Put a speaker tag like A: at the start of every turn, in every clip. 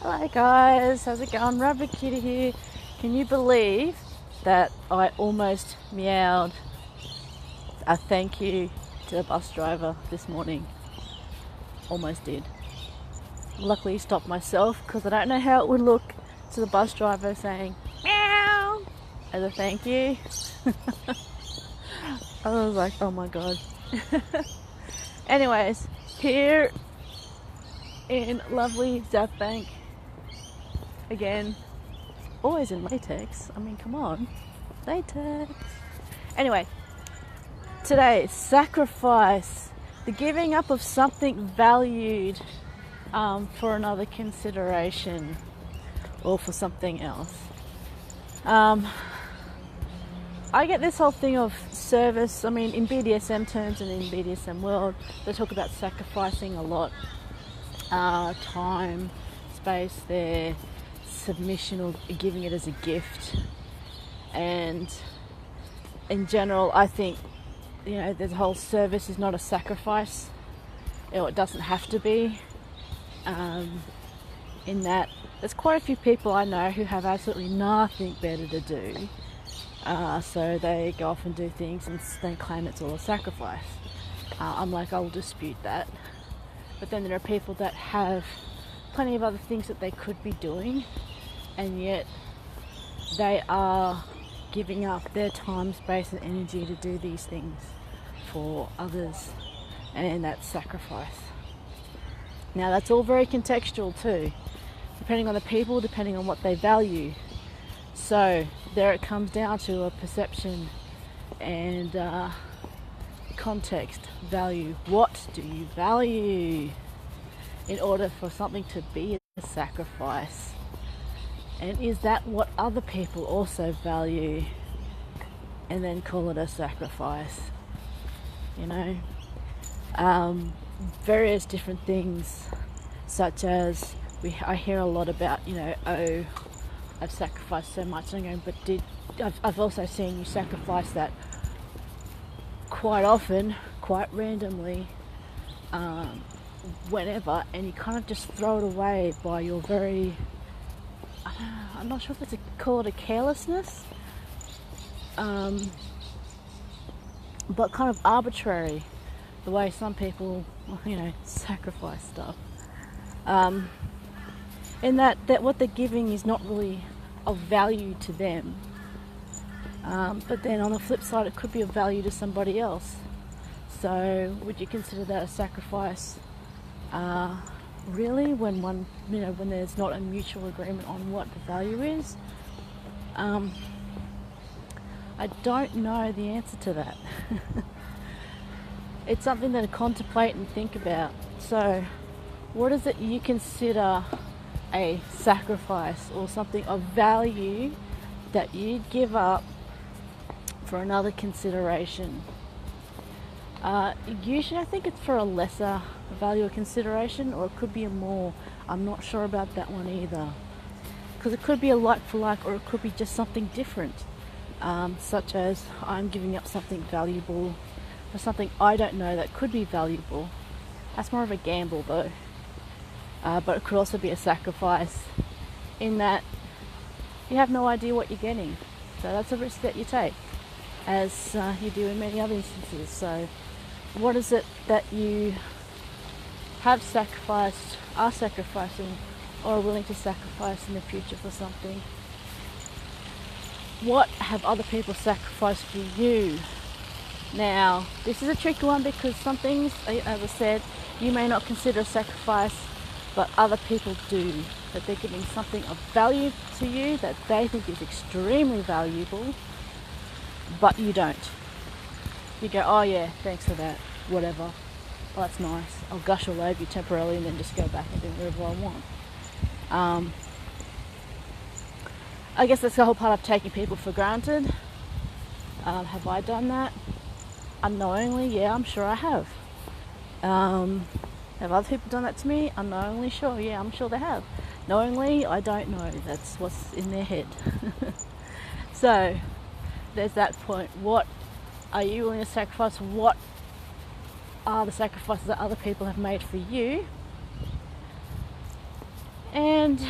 A: Hi guys, how's it going? Rabbit Kitty here. Can you believe that I almost meowed a thank you to the bus driver this morning? Almost did. Luckily stopped myself because I don't know how it would look to the bus driver saying meow as a thank you. I was like, oh my god. Anyways, here in lovely Zapbank, again, always in latex. I mean, come on, latex. Anyway, today, sacrifice, the giving up of something valued for another consideration or for something else. I get this whole thing of service. I mean, in BDSM terms and in BDSM world, they talk about sacrificing a lot. Time, space, their submission or giving it as a gift. And in general, I think, the whole service is not a sacrifice. It doesn't have to be. In that, there's quite a few people I know who have absolutely nothing better to do. So they go off and do things and they claim it's all a sacrifice. I'm like, I'll dispute that. But then there are people that have plenty of other things that they could be doing, and yet they are giving up their time, space and energy to do these things for others, and that's sacrifice. Now that's all very contextual too, depending on the people, depending on what they value. So there it comes down to a perception and context, value. What do you value in order for something to be a sacrifice? And is that what other people also value and then call it a sacrifice? Various different things, such as I hear a lot about, oh, I've sacrificed so much. And I'm going, but I've also seen you sacrifice that quite often, quite randomly, whenever, and you kind of just throw it away by your very, I'm not sure if call it a carelessness, but kind of arbitrary, the way some people, sacrifice stuff. In that what they're giving is not really of value to them. But then on the flip side, it could be of value to somebody else. So would you consider that a sacrifice? Really, when there's not a mutual agreement on what the value is? I don't know the answer to that. It's something to contemplate and think about. So what is it you consider a sacrifice, or something of value that you give up for another consideration? Usually I think it's for a lesser value or consideration, or it could be a more. I'm not sure about that one either, because it could be a like for like, or it could be just something different, such as I'm giving up something valuable for something I don't know that could be valuable. That's more of a gamble though. But it could also be a sacrifice in that you have no idea what you're getting. So that's a risk that you take, as you do in many other instances. So what is it that you have sacrificed, are sacrificing, or are willing to sacrifice in the future for something? What have other people sacrificed for you? Now, this is a tricky one, because some things, as I said, you may not consider a sacrifice, but other people do. That they're giving something of value to you that they think is extremely valuable, but you don't. You go, oh yeah, thanks for that, whatever. Oh, that's nice. I'll gush all over you temporarily and then just go back and do whatever I want. I guess that's the whole part of taking people for granted. Have I done that? Unknowingly, yeah, I'm sure I have. Have other people done that to me? Unknowingly, sure, yeah, I'm sure they have. Knowingly, I don't know. That's what's in their head. So, there's that point. What are you willing to sacrifice? What are the sacrifices that other people have made for you? And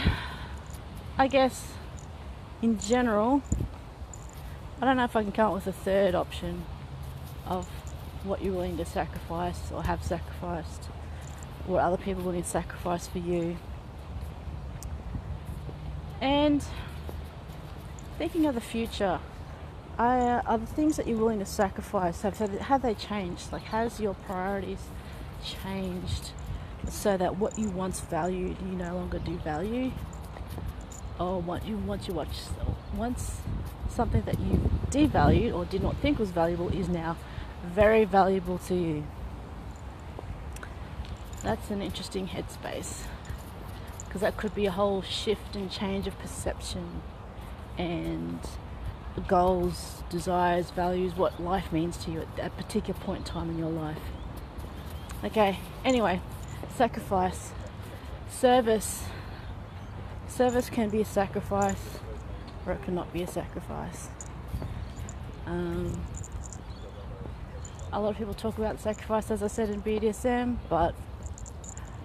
A: I guess in general, I don't know if I can come up with a third option of what you're willing to sacrifice or have sacrificed, what other people are willing to sacrifice for you. And thinking of the future, are the things that you're willing to sacrifice, have they changed? Like, has your priorities changed so that what you once valued you no longer do value? Or once something that you devalued or did not think was valuable is now very valuable to you? That's an interesting headspace, because that could be a whole shift and change of perception and goals, desires, values, what life means to you at that particular point in time in your life. Okay, anyway, sacrifice. Service can be a sacrifice, or it cannot be a sacrifice. A lot of people talk about sacrifice, as I said, in BDSM, but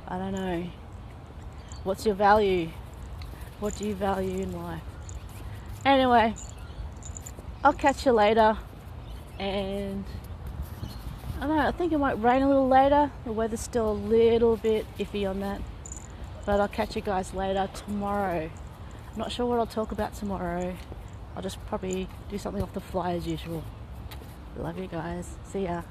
A: I don't know. What's your value? What do you value in life? Anyway, I'll catch you later, and I don't know, I think it might rain a little later. The weather's still a little bit iffy on that, but I'll catch you guys later tomorrow. I'm not sure what I'll talk about tomorrow. I'll just probably do something off the fly as usual. Love you guys. See ya.